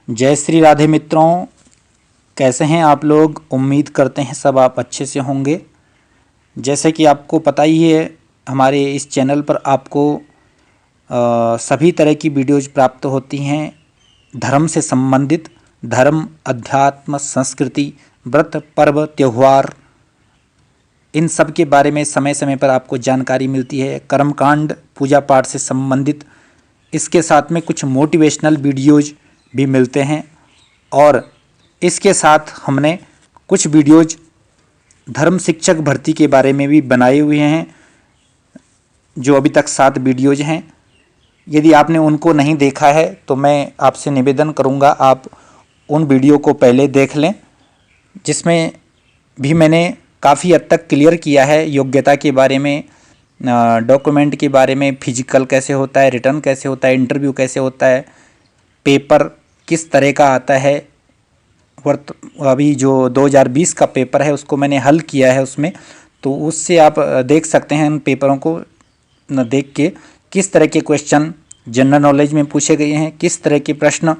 जय श्री राधे मित्रों, कैसे हैं आप लोग। उम्मीद करते हैं सब आप अच्छे से होंगे। जैसे कि आपको पता ही है, हमारे इस चैनल पर आपको सभी तरह की वीडियोज प्राप्त होती हैं धर्म से संबंधित। धर्म, अध्यात्म, संस्कृति, व्रत, पर्व, त्यौहार, इन सब के बारे में समय समय पर आपको जानकारी मिलती है। कर्मकांड, पूजा पाठ से संबंधित, इसके साथ में कुछ मोटिवेशनल वीडियोज भी मिलते हैं। और इसके साथ हमने कुछ वीडियोज धर्म शिक्षक भर्ती के बारे में भी बनाए हुए हैं, जो अभी तक 7 वीडियोज हैं। यदि आपने उनको नहीं देखा है तो मैं आपसे निवेदन करूंगा आप उन वीडियो को पहले देख लें, जिसमें भी मैंने काफ़ी हद तक क्लियर किया है योग्यता के बारे में, डॉक्यूमेंट के बारे में, फिजिकल कैसे होता है, रिटर्न कैसे होता है, इंटरव्यू कैसे होता है, पेपर किस तरह का आता है। अभी जो 2020 का पेपर है उसको मैंने हल किया है उसमें, तो उससे आप देख सकते हैं उन पेपरों को देख के किस तरह के क्वेश्चन जनरल नॉलेज में पूछे गए हैं, किस तरह के प्रश्न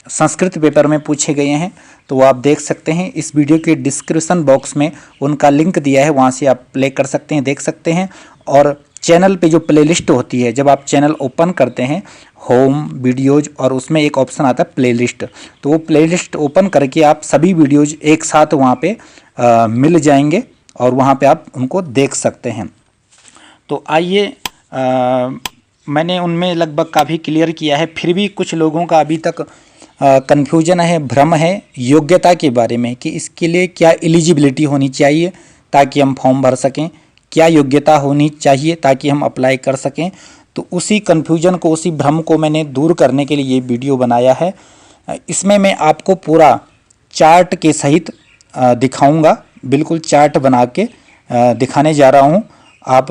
संस्कृत पेपर में पूछे गए हैं। तो वो आप देख सकते हैं। इस वीडियो के डिस्क्रिप्शन बॉक्स में उनका लिंक दिया है, वहाँ से आप प्ले कर सकते हैं, देख सकते हैं। और चैनल पे जो प्लेलिस्ट होती है, जब आप चैनल ओपन करते हैं, होम, वीडियोज, और उसमें एक ऑप्शन आता है प्लेलिस्ट, तो वो प्लेलिस्ट ओपन करके आप सभी वीडियोज एक साथ वहाँ पे मिल जाएंगे और वहाँ पे आप उनको देख सकते हैं। तो आइए, मैंने उनमें लगभग काफ़ी क्लियर किया है, फिर भी कुछ लोगों का अभी तक कन्फ्यूजन है, भ्रम है योग्यता के बारे में कि इसके लिए क्या एलिजिबिलिटी होनी चाहिए ताकि हम फॉर्म भर सकें, क्या योग्यता होनी चाहिए ताकि हम अप्लाई कर सकें। तो उसी कन्फ्यूजन को, उसी भ्रम को मैंने दूर करने के लिए ये वीडियो बनाया है। इसमें मैं आपको पूरा चार्ट के सहित दिखाऊंगा, बिल्कुल चार्ट बना के दिखाने जा रहा हूँ। आप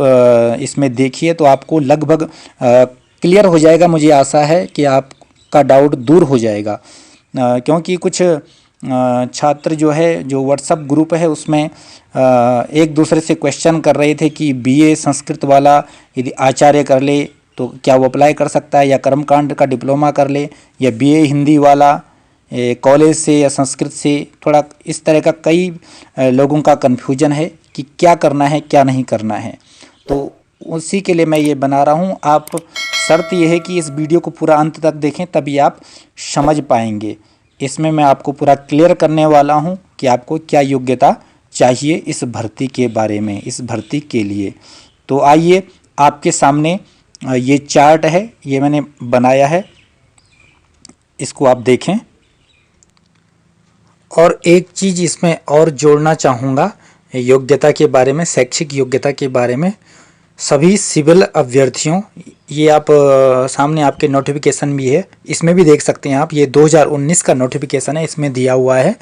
इसमें देखिए तो आपको लगभग क्लियर हो जाएगा। मुझे आशा है कि आपका डाउट दूर हो जाएगा, क्योंकि कुछ छात्र जो है, जो व्हाट्सएप ग्रुप है उसमें एक दूसरे से क्वेश्चन कर रहे थे कि बीए संस्कृत वाला यदि आचार्य कर ले तो क्या वो अप्लाई कर सकता है, या कर्मकांड का डिप्लोमा कर ले, या बीए हिंदी वाला कॉलेज से या संस्कृत से। थोड़ा इस तरह का कई लोगों का कन्फ्यूजन है कि क्या करना है क्या नहीं करना है। तो उसी के लिए मैं ये बना रहा हूँ। आप, शर्त यह है कि इस वीडियो को पूरा अंत तक देखें, तभी आप समझ पाएंगे। इसमें मैं आपको पूरा क्लियर करने वाला हूँ कि आपको क्या योग्यता चाहिए इस भर्ती के बारे में, इस भर्ती के लिए। तो आइए, आपके सामने ये चार्ट है, ये मैंने बनाया है, इसको आप देखें। और एक चीज़ इसमें और जोड़ना चाहूँगा योग्यता के बारे में, शैक्षिक योग्यता के बारे में। सभी सिविल अभ्यर्थियों, ये आप सामने आपके नोटिफिकेशन भी है, इसमें भी देख सकते हैं आप, ये 2019 का नोटिफिकेशन है, इसमें दिया हुआ है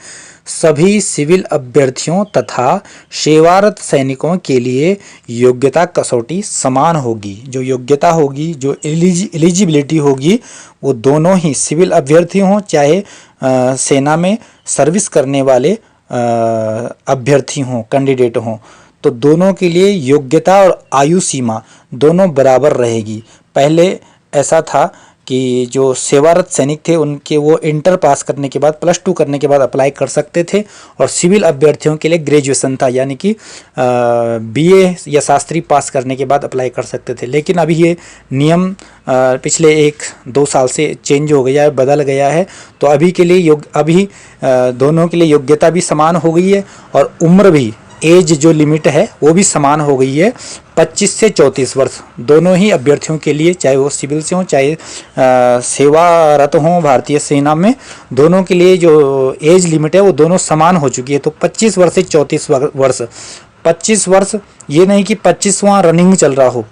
सभी सिविल अभ्यर्थियों तथा सेवारत सैनिकों के लिए योग्यता कसौटी समान होगी। जो योग्यता होगी, जो एलिजिबिलिटी होगी, वो दोनों ही सिविल अभ्यर्थी हों चाहे सेना में सर्विस करने वाले अभ्यर्थी हों, कैंडिडेट हों, तो दोनों के लिए योग्यता और आयु सीमा दोनों बराबर रहेगी। पहले ऐसा था कि जो सेवारत सैनिक थे उनके वो इंटर पास करने के बाद, +2 करने के बाद अप्लाई कर सकते थे, और सिविल अभ्यर्थियों के लिए ग्रेजुएशन था, यानी कि बीए या शास्त्री पास करने के बाद अप्लाई कर सकते थे। लेकिन अभी ये नियम पिछले 1-2 साल से चेंज हो गया है, बदल गया है। तो अभी के लिए अभी दोनों के लिए योग्यता भी समान हो गई है, और उम्र भी, एज जो लिमिट है वो भी समान हो गई है। 25 से 34 वर्ष दोनों ही अभ्यर्थियों के लिए, चाहे वो सिविल से हों चाहे सेवारत हों भारतीय सेना में, दोनों के लिए जो एज लिमिट है वो दोनों समान हो चुकी है। तो 25 वर्ष से 34 वर्ष, 25 वर्ष ये नहीं कि 25वां रनिंग में चल रहा हो,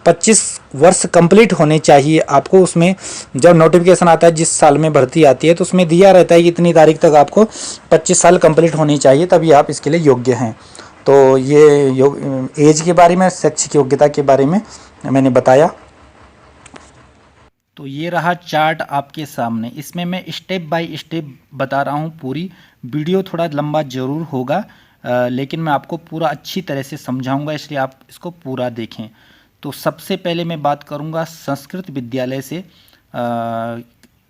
25 वर्ष कंप्लीट होने चाहिए आपको। उसमें जब नोटिफिकेशन आता है, जिस साल में भर्ती आती है, तो उसमें दिया रहता है कि इतनी तारीख तक आपको 25 साल कंप्लीट होनी चाहिए, तभी आप इसके लिए योग्य हैं। तो ये एज के बारे में, शैक्षिक योग्यता के बारे में मैंने बताया। तो ये रहा चार्ट आपके सामने। इसमें मैं स्टेप बाय स्टेप बता रहा हूँ। पूरी वीडियो थोड़ा लंबा ज़रूर होगा, लेकिन मैं आपको पूरा अच्छी तरह से समझाऊंगा, इसलिए आप इसको पूरा देखें। तो सबसे पहले मैं बात करूंगा संस्कृत विद्यालय से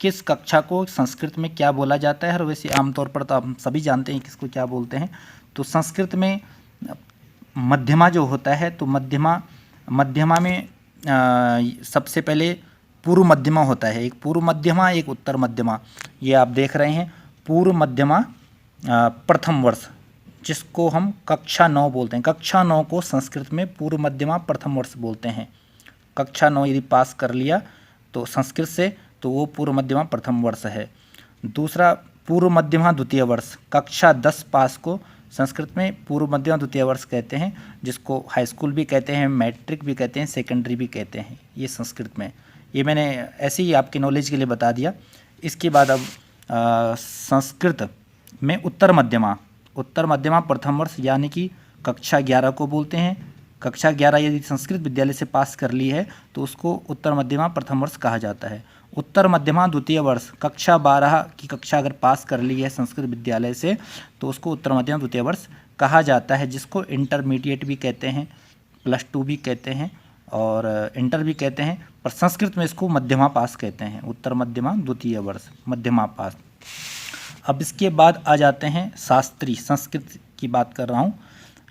किस कक्षा को संस्कृत में क्या बोला जाता है। और वैसे आमतौर पर तो हम सभी जानते हैं किसको क्या बोलते हैं। तो संस्कृत में मध्यमा जो होता है, तो मध्यमा में सबसे पहले पूर्व मध्यमा होता है। एक पूर्व मध्यमा, एक उत्तर मध्यमा। ये आप देख रहे हैं पूर्व मध्यमा प्रथम वर्ष, जिसको हम कक्षा 9 बोलते हैं। कक्षा 9 को संस्कृत में पूर्व मध्यमा प्रथम वर्ष बोलते हैं। कक्षा 9 यदि पास कर लिया तो संस्कृत से, तो वो पूर्व मध्यमा प्रथम वर्ष है। दूसरा पूर्व मध्यमा द्वितीय वर्ष, कक्षा 10 पास को संस्कृत में पूर्व मध्यमा द्वितीय वर्ष कहते हैं, जिसको हाई स्कूल भी कहते हैं, मैट्रिक भी कहते हैं, सेकेंडरी भी कहते हैं। ये संस्कृत में, ये मैंने ऐसे ही आपके नॉलेज के लिए बता दिया। इसके बाद अब संस्कृत में उत्तर मध्यमा प्रथम वर्ष यानी कि कक्षा 11 को बोलते हैं। कक्षा 11 यदि संस्कृत विद्यालय से पास कर ली है तो उसको उत्तर मध्यमा प्रथम वर्ष कहा जाता है। उत्तर मध्यमा द्वितीय वर्ष, कक्षा 12 की कक्षा अगर पास कर ली है संस्कृत विद्यालय से तो उसको उत्तर मध्यमा द्वितीय वर्ष कहा जाता है, जिसको इंटरमीडिएट भी कहते हैं, +2 भी कहते हैं और इंटर भी कहते हैं, पर संस्कृत में इसको मध्यमा पास कहते हैं। उत्तर मध्यमा द्वितीय वर्ष, मध्यमा पास। अब इसके बाद आ जाते हैं शास्त्री, संस्कृत की बात कर रहा हूँ।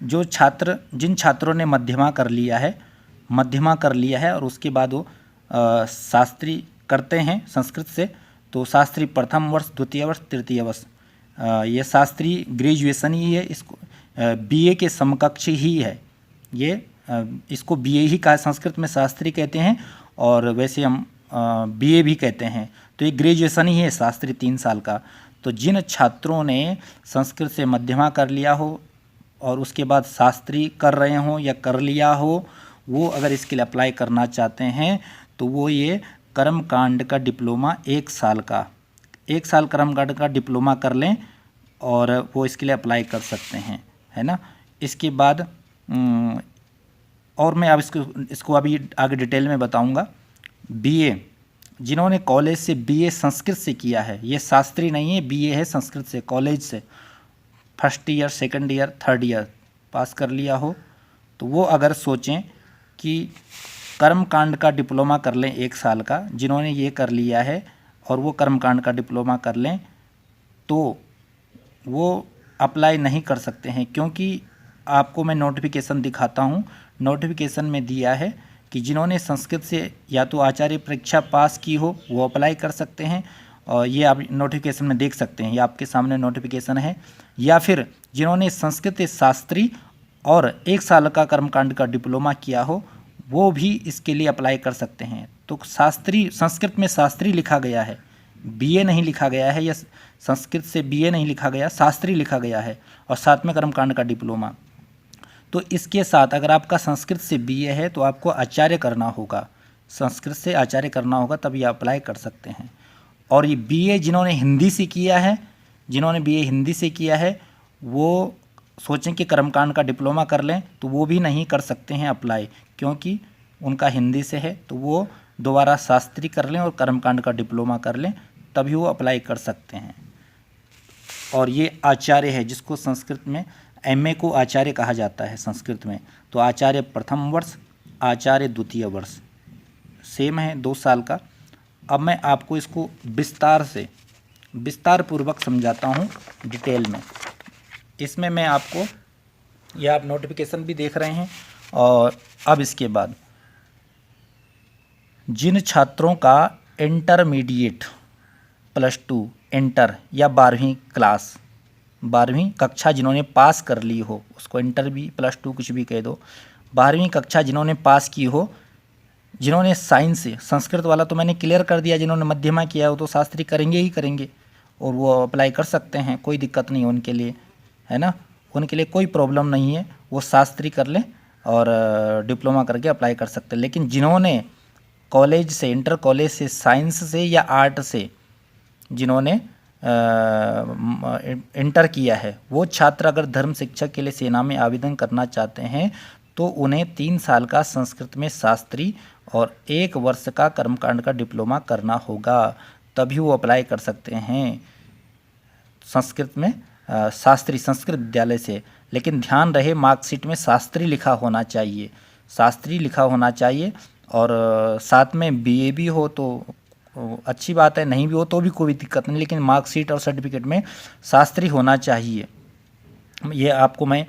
जिन छात्रों ने मध्यमा कर लिया है और उसके बाद वो शास्त्री करते हैं संस्कृत से, तो शास्त्री प्रथम वर्ष, द्वितीय वर्ष, तृतीय वर्ष। ये शास्त्री ग्रेजुएशन ही है, इसको बीए के समकक्ष ही है। ये इसको बीए ही कहा, संस्कृत में शास्त्री कहते हैं और वैसे हम बीए भी कहते हैं। तो ये ग्रेजुएशन ही है शास्त्री 3 साल का। तो जिन छात्रों ने संस्कृत से मध्यमा कर लिया हो और उसके बाद शास्त्री कर रहे हों या कर लिया हो, वो अगर इसके लिए अप्लाई करना चाहते हैं तो वो ये कर्मकांड का डिप्लोमा 1 साल कर्मकांड का डिप्लोमा कर लें और वो इसके लिए अप्लाई कर सकते हैं, है ना। इसके बाद और मैं अब इसको अभी आगे डिटेल में बताऊंगा। बीए, जिन्होंने कॉलेज से बीए संस्कृत से किया है, ये शास्त्री नहीं है, बीए है संस्कृत से, कॉलेज से first year, second year, third year pass कर लिया हो, तो वो अगर सोचें कि कर्मकांड का डिप्लोमा कर लें 1 साल का, जिन्होंने ये कर लिया है और वो कर्मकांड का डिप्लोमा कर लें, तो वो अप्लाई नहीं कर सकते हैं। क्योंकि आपको मैं नोटिफिकेशन दिखाता हूँ, नोटिफिकेशन में दिया है कि जिन्होंने संस्कृत से या तो आचार्य परीक्षा पास की हो वो अप्लाई कर सकते हैं, और ये आप नोटिफिकेशन में देख सकते हैं, ये आपके सामने नोटिफिकेशन है। या फिर जिन्होंने संस्कृत शास्त्री और 1 साल का कर्मकांड का डिप्लोमा किया हो वो भी इसके लिए अप्लाई कर सकते हैं। तो शास्त्री, संस्कृत में शास्त्री लिखा गया है, बीए नहीं लिखा गया है, या संस्कृत से बीए नहीं लिखा गया, शास्त्री लिखा गया है और साथ में कर्मकांड का डिप्लोमा। तो इसके साथ अगर आपका संस्कृत से बीए है तो आपको आचार्य करना होगा, संस्कृत से आचार्य करना होगा, तब ये अप्लाई कर सकते हैं। और ये बीए जिन्होंने हिंदी से किया है, वो सोचें कि कर्मकांड का डिप्लोमा कर लें तो वो भी नहीं कर सकते हैं अप्लाई, क्योंकि उनका हिंदी से है, तो वो दोबारा शास्त्री कर लें और कर्मकांड का डिप्लोमा कर लें, तभी वो अप्लाई कर सकते हैं। और ये आचार्य है, जिसको संस्कृत में एमए को आचार्य कहा जाता है संस्कृत में। तो आचार्य प्रथम वर्ष, आचार्य द्वितीय वर्ष सेम है, 2 साल का। अब मैं आपको इसको विस्तार पूर्वक समझाता हूँ डिटेल में। इसमें मैं आपको, यह आप नोटिफिकेशन भी देख रहे हैं। और अब इसके बाद जिन छात्रों का इंटरमीडिएट +2 इंटर या 12वीं कक्षा जिन्होंने पास कर ली हो, उसको इंटर भी +2 कुछ भी कह दो, 12वीं कक्षा जिन्होंने पास की हो, जिन्होंने साइंस से, संस्कृत वाला तो मैंने क्लियर कर दिया, जिन्होंने मध्यमा किया हो तो शास्त्री करेंगे और वो अप्लाई कर सकते हैं, कोई दिक्कत नहीं है उनके लिए, है ना। उनके लिए कोई प्रॉब्लम नहीं है, वो शास्त्री कर लें और डिप्लोमा करके अप्लाई कर सकते हैं। लेकिन जिन्होंने कॉलेज से, इंटर कॉलेज से, साइंस से या आर्ट से जिन्होंने इंटर किया है, वो छात्र अगर धर्म शिक्षक के लिए सेना में आवेदन करना चाहते हैं तो उन्हें 3 साल का संस्कृत में शास्त्री और 1 वर्ष का कर्मकांड का डिप्लोमा करना होगा, तभी वो अप्लाई कर सकते हैं संस्कृत में शास्त्री संस्कृत विद्यालय से। लेकिन ध्यान रहे मार्कशीट में शास्त्री लिखा होना चाहिए, और साथ में बीए भी हो तो अच्छी बात है, नहीं भी हो तो भी कोई दिक्कत नहीं, लेकिन मार्कशीट और सर्टिफिकेट में शास्त्री होना चाहिए। ये आपको मैं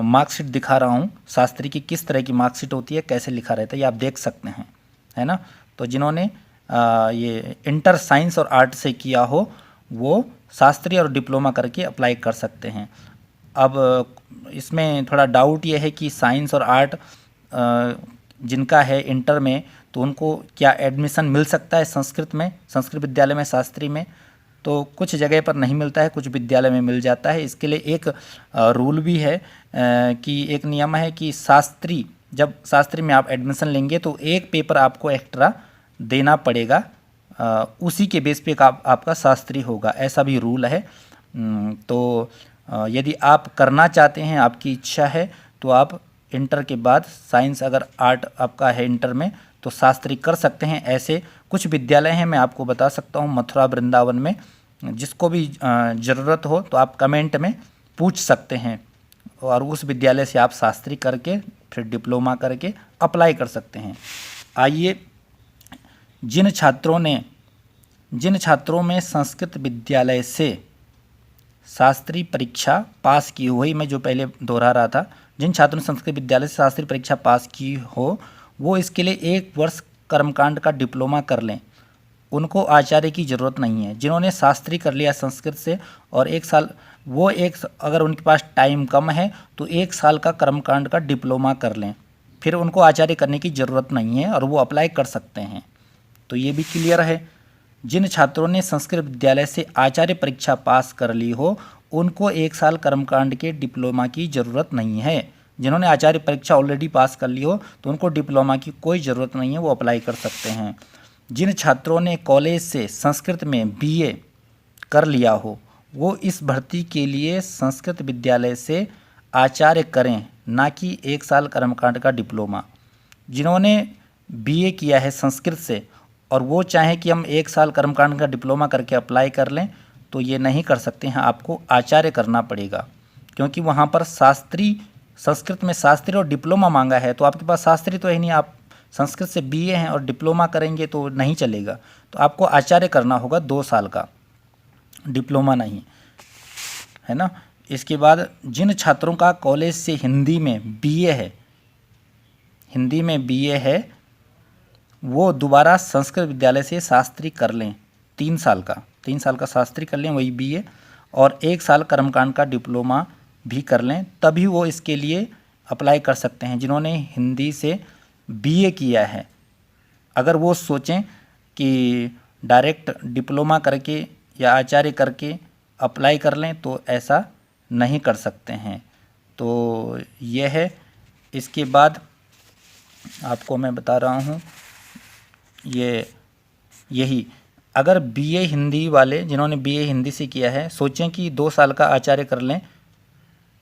मार्कशीट दिखा रहा हूँ शास्त्री की, किस तरह की मार्कशीट होती है, कैसे लिखा रहता है, ये आप देख सकते हैं, है ना। तो जिन्होंने ये इंटर साइंस और आर्ट से किया हो वो शास्त्री और डिप्लोमा करके अप्लाई कर सकते हैं। अब इसमें थोड़ा डाउट ये है कि साइंस और आर्ट जिनका है इंटर में, तो उनको क्या एडमिशन मिल सकता है संस्कृत में, संस्कृत विद्यालय में, शास्त्री में? तो कुछ जगह पर नहीं मिलता है, कुछ विद्यालय में मिल जाता है। इसके लिए एक रूल भी है कि एक नियम है कि शास्त्री, जब शास्त्री में आप एडमिशन लेंगे तो एक पेपर आपको एक्स्ट्रा देना पड़ेगा, उसी के बेस पे आपका शास्त्री होगा, ऐसा भी रूल है। तो यदि आप करना चाहते हैं, आपकी इच्छा है, तो आप इंटर के बाद साइंस अगर आर्ट आपका है इंटर में तो शास्त्री कर सकते हैं। ऐसे कुछ विद्यालय हैं, मैं आपको बता सकता हूँ मथुरा वृंदावन में, जिसको भी ज़रूरत हो तो आप कमेंट में पूछ सकते हैं और उस विद्यालय से आप शास्त्री करके फिर डिप्लोमा करके अप्लाई कर सकते हैं। आइए, जिन छात्रों में संस्कृत विद्यालय से शास्त्री परीक्षा पास की हो, वही मैं जो पहले दोहरा रहा था, जिन छात्रों ने संस्कृत विद्यालय से शास्त्री परीक्षा पास की हो वो इसके लिए 1 वर्ष कर्मकांड का डिप्लोमा कर लें, उनको आचार्य की ज़रूरत नहीं है। जिन्होंने शास्त्री कर लिया संस्कृत से और 1 साल, वो अगर उनके पास टाइम कम है तो 1 साल का कर्मकांड का डिप्लोमा कर लें, फिर उनको आचार्य करने की ज़रूरत नहीं है और वो अप्लाई कर सकते हैं। तो ये भी क्लियर है। जिन छात्रों ने संस्कृत विद्यालय से आचार्य परीक्षा पास कर ली हो उनको 1 साल कर्मकांड के डिप्लोमा की ज़रूरत नहीं है। जिन्होंने आचार्य परीक्षा ऑलरेडी पास कर ली हो तो उनको डिप्लोमा की कोई ज़रूरत नहीं है, वो अप्लाई कर सकते हैं। जिन छात्रों ने कॉलेज से संस्कृत में BA कर लिया हो वो इस भर्ती के लिए संस्कृत विद्यालय से आचार्य करें, ना कि 1 साल कर्मकांड का डिप्लोमा। जिन्होंने BA किया है संस्कृत से और वो चाहें कि हम 1 साल कर्मकांड का डिप्लोमा करके अप्लाई कर लें तो ये नहीं कर सकते हैं, आपको आचार्य करना पड़ेगा, क्योंकि वहाँ पर शास्त्री, संस्कृत में शास्त्री और डिप्लोमा मांगा है, तो आपके पास शास्त्री तो है नहीं, आप संस्कृत से BA हैं और डिप्लोमा करेंगे तो नहीं चलेगा, तो आपको आचार्य करना होगा 2 साल का, डिप्लोमा नहीं, है ना। इसके बाद जिन छात्रों का कॉलेज से हिंदी में BA है वो दोबारा संस्कृत विद्यालय से शास्त्री कर लें, 3 साल का शास्त्री कर लें, वही BA, और 1 साल कर्मकांड का डिप्लोमा भी कर लें, तभी वो इसके लिए अप्लाई कर सकते हैं। जिन्होंने हिंदी से BA किया है, अगर वो सोचें कि डायरेक्ट डिप्लोमा करके या आचार्य करके अप्लाई कर लें तो ऐसा नहीं कर सकते हैं। तो यह है। इसके बाद आपको मैं बता रहा हूँ यही, अगर BA हिंदी वाले, जिन्होंने BA हिंदी से किया है, सोचें कि 2 साल का आचार्य कर लें,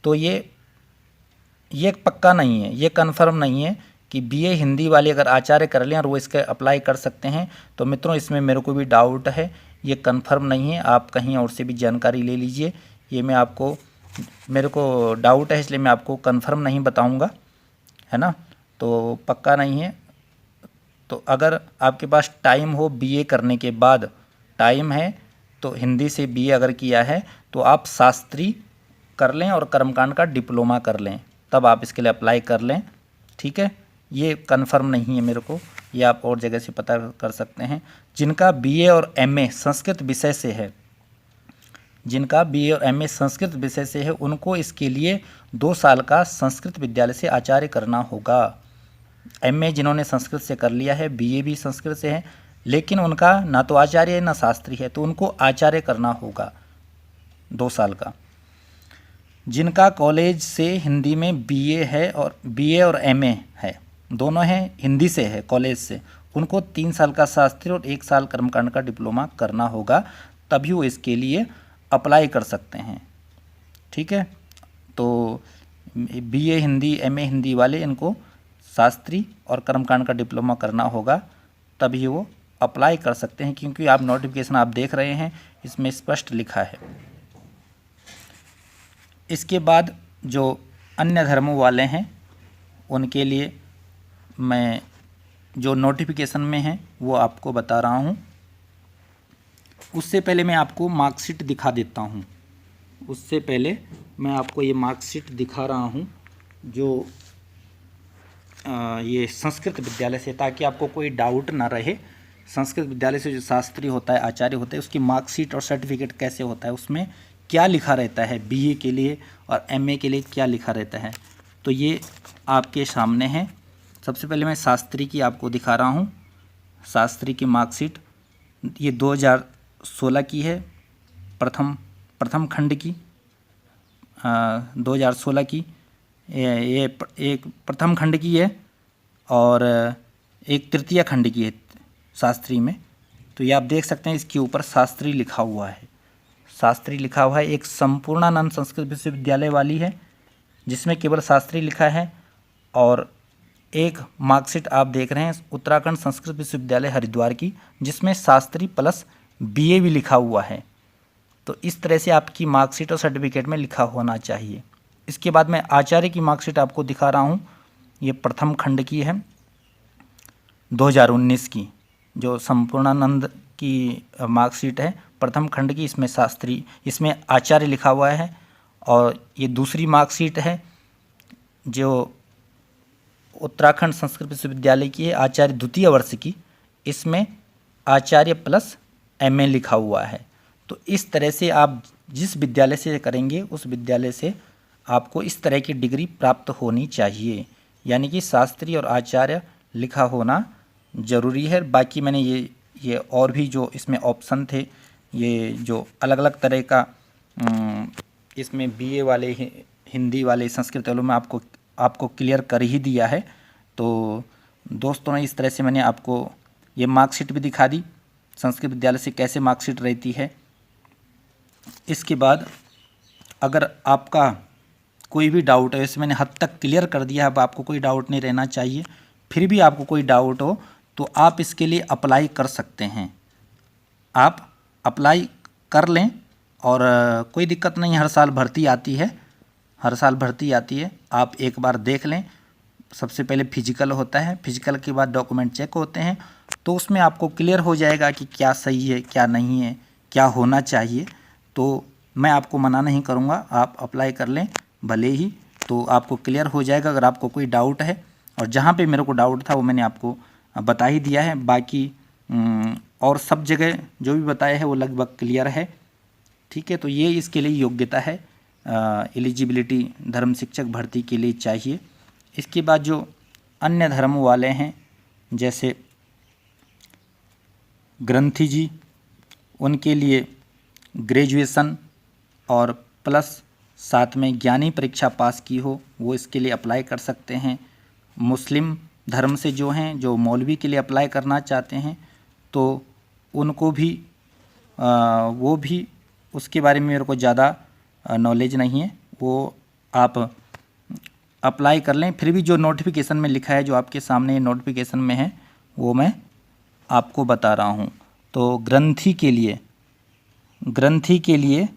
तो ये पक्का नहीं है, ये कन्फर्म नहीं है कि BA हिंदी वाले अगर आचार्य कर लें और वो इसके अप्लाई कर सकते हैं। तो मित्रों, इसमें मेरे को भी डाउट है, ये कन्फर्म नहीं है, आप कहीं और से भी जानकारी ले लीजिए। ये मेरे को डाउट है, इसलिए मैं आपको कन्फर्म नहीं बताऊँगा, है ना, तो पक्का नहीं है। तो अगर आपके पास टाइम हो BA करने के बाद, टाइम है तो हिंदी से BA अगर किया है तो आप शास्त्री कर लें और कर्मकांड का डिप्लोमा कर लें, तब आप इसके लिए अप्लाई कर लें, ठीक है। ये कन्फर्म नहीं है मेरे को, ये आप और जगह से पता कर सकते हैं। जिनका BA और MA संस्कृत विषय से है, उनको इसके लिए 2 साल का संस्कृत विद्यालय से आचार्य करना होगा। MA जिन्होंने संस्कृत से कर लिया है, BA भी संस्कृत से है, लेकिन उनका ना तो आचार्य है ना शास्त्री है, तो उनको आचार्य करना होगा 2 साल का। जिनका कॉलेज से हिंदी में BA और MA है, दोनों हैं, हिंदी से है कॉलेज से, उनको 3 साल का शास्त्री और 1 साल कर्मकांड का डिप्लोमा करना होगा, तभी वो इसके लिए अप्लाई कर सकते हैं, ठीक है। तो BA हिंदी, MA हिंदी वाले, इनको शास्त्री और कर्मकांड का डिप्लोमा करना होगा, तभी वो अप्लाई कर सकते हैं, क्योंकि आप नोटिफिकेशन आप देख रहे हैं इसमें स्पष्ट लिखा है। इसके बाद जो अन्य धर्मों वाले हैं उनके लिए मैं जो नोटिफिकेशन में है वो आपको बता रहा हूँ। उससे पहले मैं आपको मार्कशीट दिखा देता हूँ। उससे पहले मैं आपको ये मार्कशीट दिखा रहा हूँ जो ये संस्कृत विद्यालय से, ताकि आपको कोई डाउट ना रहे। संस्कृत विद्यालय से जो शास्त्री होता है, आचार्य होता है, उसकी मार्कशीट और सर्टिफिकेट कैसे होता है, उसमें क्या लिखा रहता है, बीए के लिए और एमए के लिए क्या लिखा रहता है। तो ये आपके सामने है। सबसे पहले मैं शास्त्री की आपको दिखा रहा हूँ। शास्त्री की मार्कशीट ये 2016 की है, प्रथम खंड की 2016 की। ये एक प्रथम खंड की है और एक तृतीय खंड की है शास्त्री में। तो ये आप देख सकते हैं, इसके ऊपर शास्त्री लिखा हुआ है। शास्त्री लिखा हुआ है। एक संपूर्णानंद संस्कृत विश्वविद्यालय वाली है जिसमें केवल शास्त्री लिखा है, और एक मार्कशीट आप देख रहे हैं उत्तराखंड संस्कृत विश्वविद्यालय हरिद्वार की, जिसमें शास्त्री प्लस बीए भी लिखा हुआ है। तो इस तरह से आपकी मार्कशीट और सर्टिफिकेट में लिखा होना चाहिए। इसके बाद मैं आचार्य की मार्कशीट आपको दिखा रहा हूँ। ये प्रथम खंड की है 2019 की, जो संपूर्णानंद की मार्कशीट है प्रथम खंड की। इसमें शास्त्री, इसमें आचार्य लिखा हुआ है। और ये दूसरी मार्कशीट है जो उत्तराखंड संस्कृत विश्वविद्यालय की है, आचार्य द्वितीय वर्ष की। इसमें आचार्य प्लस एमए लिखा हुआ है। तो इस तरह से आप जिस विद्यालय से करेंगे उस विद्यालय से आपको इस तरह की डिग्री प्राप्त होनी चाहिए, यानी कि शास्त्री और आचार्य लिखा होना ज़रूरी है। बाकी मैंने ये और भी जो इसमें ऑप्शन थे, ये जो अलग अलग तरह का इसमें बीए वाले, हिंदी वाले, संस्कृत वालों में आपको क्लियर कर ही दिया है। तो दोस्तों, इस तरह से मैंने आपको ये मार्कशीट भी दिखा दी, संस्कृत विद्यालय से कैसे मार्कशीट रहती है। इसके बाद अगर आपका कोई भी डाउट है, वैसे मैंने हद तक क्लियर कर दिया, अब आपको कोई डाउट नहीं रहना चाहिए। फिर भी आपको कोई डाउट हो तो आप इसके लिए अप्लाई कर सकते हैं। आप अप्लाई कर लें और कोई दिक्कत नहीं, हर साल भर्ती आती है, हर साल भर्ती आती है। आप एक बार देख लें। सबसे पहले फिजिकल होता है, फिजिकल के बाद डॉक्यूमेंट चेक होते हैं, तो उसमें आपको क्लियर हो जाएगा कि क्या सही है, क्या नहीं है, क्या होना चाहिए। तो मैं आपको मना नहीं करूँगा, आप अप्लाई कर लें भले ही, तो आपको क्लियर हो जाएगा। अगर आपको कोई डाउट है, और जहाँ पे मेरे को डाउट था वो मैंने आपको बता ही दिया है, बाकी और सब जगह जो भी बताया है वो लगभग क्लियर है। ठीक है, तो ये इसके लिए योग्यता है, एलिजिबिलिटी धर्म शिक्षक भर्ती के लिए चाहिए। इसके बाद जो अन्य धर्म वाले हैं, जैसे ग्रंथी जी, उनके लिए ग्रेजुएशन और प्लस साथ में ज्ञानी परीक्षा पास की हो, वो इसके लिए अप्लाई कर सकते हैं। मुस्लिम धर्म से जो हैं, जो मौलवी के लिए अप्लाई करना चाहते हैं, तो उनको भी वो भी, उसके बारे में मेरे को ज़्यादा नॉलेज नहीं है, वो आप अप्लाई कर लें। फिर भी जो नोटिफिकेशन में लिखा है, जो आपके सामने नोटिफिकेशन में है, वो मैं आपको बता रहा हूँ। तो ग्रंथी के लिए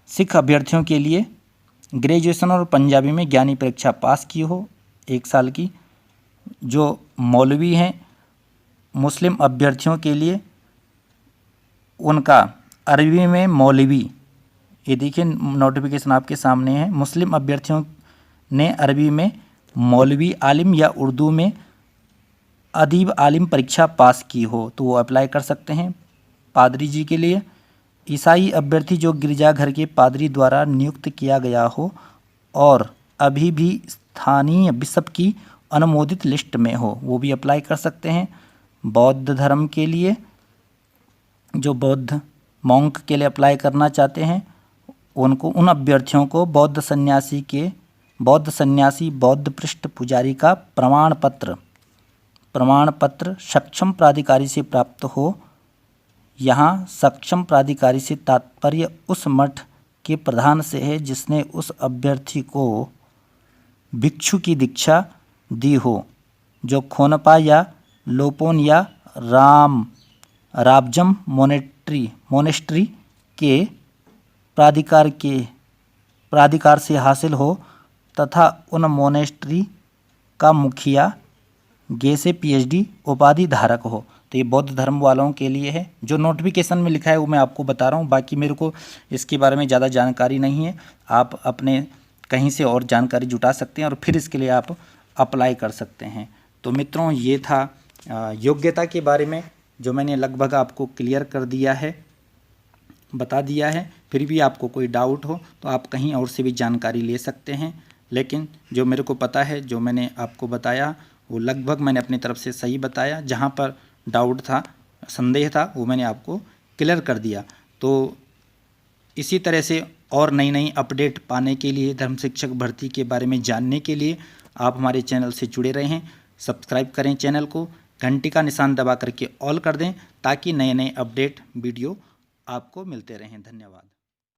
सिख अभ्यर्थियों के लिए ग्रेजुएशन और पंजाबी में ज्ञानी परीक्षा पास की हो 1 साल की। जो मौलवी हैं, मुस्लिम अभ्यर्थियों के लिए उनका अरबी में मौलवी, ये देखिए नोटिफिकेशन आपके सामने है। मुस्लिम अभ्यर्थियों ने अरबी में मौलवी आलिम या उर्दू में अदीब आलिम परीक्षा पास की हो, तो वो अप्लाई कर सकते हैं। पादरी जी के लिए ईसाई अभ्यर्थी जो गिरजाघर के पादरी द्वारा नियुक्त किया गया हो और अभी भी स्थानीय बिशप की अनुमोदित लिस्ट में हो, वो भी अप्लाई कर सकते हैं। बौद्ध धर्म के लिए, जो बौद्ध मॉन्क के लिए अप्लाई करना चाहते हैं, उन अभ्यर्थियों को बौद्ध सन्यासी बौद्ध पृष्ठ पुजारी का प्रमाण पत्र सक्षम प्राधिकारी से प्राप्त हो। यहाँ सक्षम प्राधिकारी से तात्पर्य उस मठ के प्रधान से है जिसने उस अभ्यर्थी को भिक्षु की दीक्षा दी हो, जो खोनपा या लोपोन या राबजम मोनेस्ट्री के प्राधिकार से हासिल हो तथा उन मोनेस्ट्री का मुखिया गेसे पीएचडी उपाधि धारक हो। तो ये बौद्ध धर्म वालों के लिए है। जो नोटिफिकेशन में लिखा है वो मैं आपको बता रहा हूँ, बाकी मेरे को इसके बारे में ज़्यादा जानकारी नहीं है। आप अपने कहीं से और जानकारी जुटा सकते हैं और फिर इसके लिए आप अप्लाई कर सकते हैं। तो मित्रों, ये था योग्यता के बारे में, जो मैंने लगभग आपको क्लियर कर दिया है, बता दिया है। फिर भी आपको कोई डाउट हो तो आप कहीं और से भी जानकारी ले सकते हैं, लेकिन जो मेरे को पता है, जो मैंने आपको बताया वो लगभग मैंने अपनी तरफ से सही बताया। जहाँ पर डाउट था, संदेह था, वो मैंने आपको क्लियर कर दिया। तो इसी तरह से और नई नई अपडेट पाने के लिए, धर्म शिक्षक भर्ती के बारे में जानने के लिए आप हमारे चैनल से जुड़े रहें। सब्सक्राइब करें चैनल को, घंटी का निशान दबा करके ऑल कर दें, ताकि नए नए अपडेट वीडियो आपको मिलते रहें। धन्यवाद।